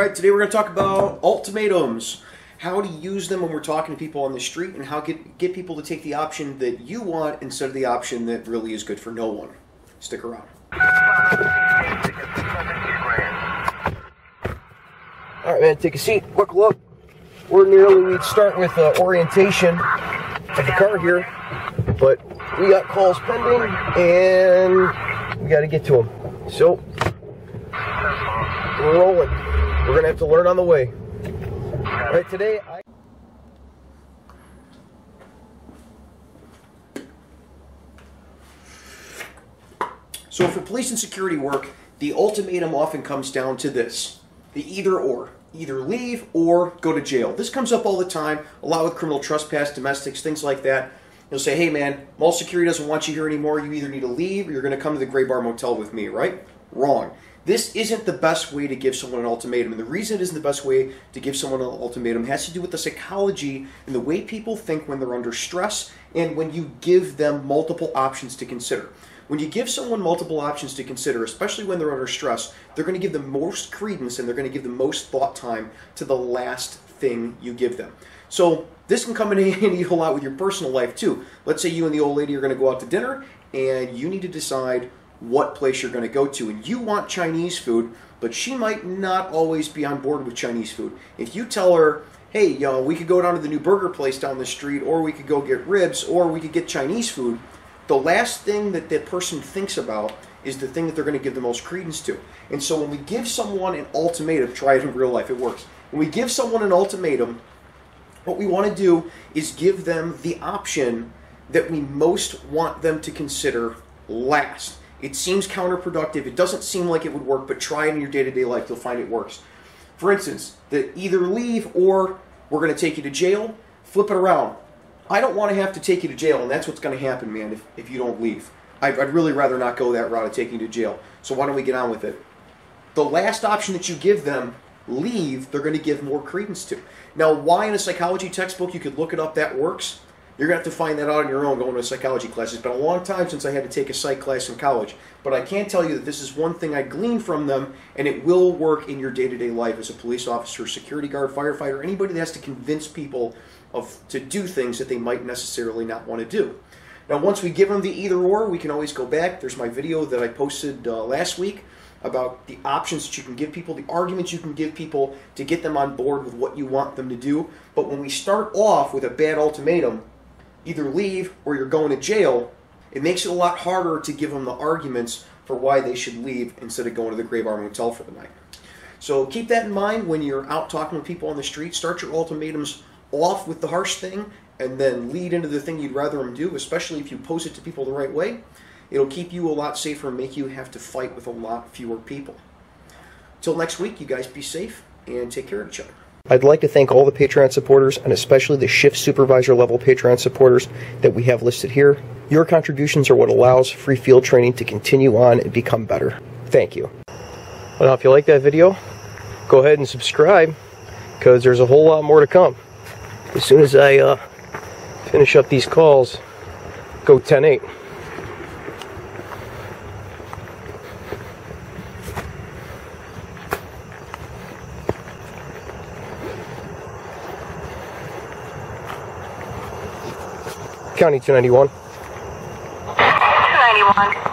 Alright, today we're going to talk about ultimatums. How to use them when we're talking to people on the street, and how to get people to take the option that you want instead of the option that really is good for no one. Stick around. Alright, man, take a seat. Buckle up. We'd start with orientation of the car here, but we got calls pending and we got to get to them. So, we're rolling. We're going to have to learn on the way. All right, today So for police and security work, the ultimatum often comes down to this: the either or. Either leave or go to jail. This comes up all the time, a lot with criminal trespass, domestics, things like that. You'll say, hey man, mall security doesn't want you here anymore. You either need to leave or you're going to come to the Gray Bar Motel with me, right? Wrong. This isn't the best way to give someone an ultimatum. And the reason it isn't the best way to give someone an ultimatum has to do with the psychology and the way people think when they're under stress and when you give them multiple options to consider. When you give someone multiple options to consider, especially when they're under stress, they're going to give the most credence and they're going to give the most thought time to the last thing you give them. So this can come in handy a lot with your personal life too. Let's say you and the old lady are going to go out to dinner and you need to decide what place you're going to go to. And you want Chinese food, but she might not always be on board with Chinese food. If you tell her, hey, we could go down to the new burger place down the street, or we could go get ribs, or we could get Chinese food, the last thing that that person thinks about is the thing that they're going to give the most credence to. And so when we give someone an ultimatum, try it in real life, it works. When we give someone an ultimatum, what we want to do is give them the option that we most want them to consider last. It seems counterproductive, it doesn't seem like it would work, but try it in your day-to-day life, you'll find it works. For instance, the either leave or we're going to take you to jail, flip it around. I don't want to have to take you to jail, and that's what's going to happen, man, if you don't leave. I'd really rather not go that route of taking you to jail. So why don't we get on with it? The last option that you give them, leave, they're going to give more credence to. Now, why in a psychology textbook, you could look it up, that works. You're going to have to find that out on your own going to a psychology class. It's been a long time since I had to take a psych class in college. But I can tell you that this is one thing I gleaned from them, and it will work in your day-to-day life as a police officer, security guard, firefighter, anybody that has to convince people to do things that they might necessarily not want to do. Now, once we give them the either or, we can always go back. There's my video that I posted last week about the options that you can give people, the arguments you can give people to get them on board with what you want them to do. But when we start off with a bad ultimatum, either leave or you're going to jail, it makes it a lot harder to give them the arguments for why they should leave instead of going to the Gray Bar Motel for the night. So keep that in mind when you're out talking with people on the street. Start your ultimatums off with the harsh thing and then lead into the thing you'd rather them do, especially if you pose it to people the right way. It'll keep you a lot safer and make you have to fight with a lot fewer people. Till next week, you guys be safe and take care of each other. I'd like to thank all the Patreon supporters, and especially the shift supervisor level Patreon supporters that we have listed here. Your contributions are what allows free field training to continue on and become better. Thank you. Well, if you like that video, go ahead and subscribe, because there's a whole lot more to come. As soon as I finish up these calls, go 10-8. County 291. 291.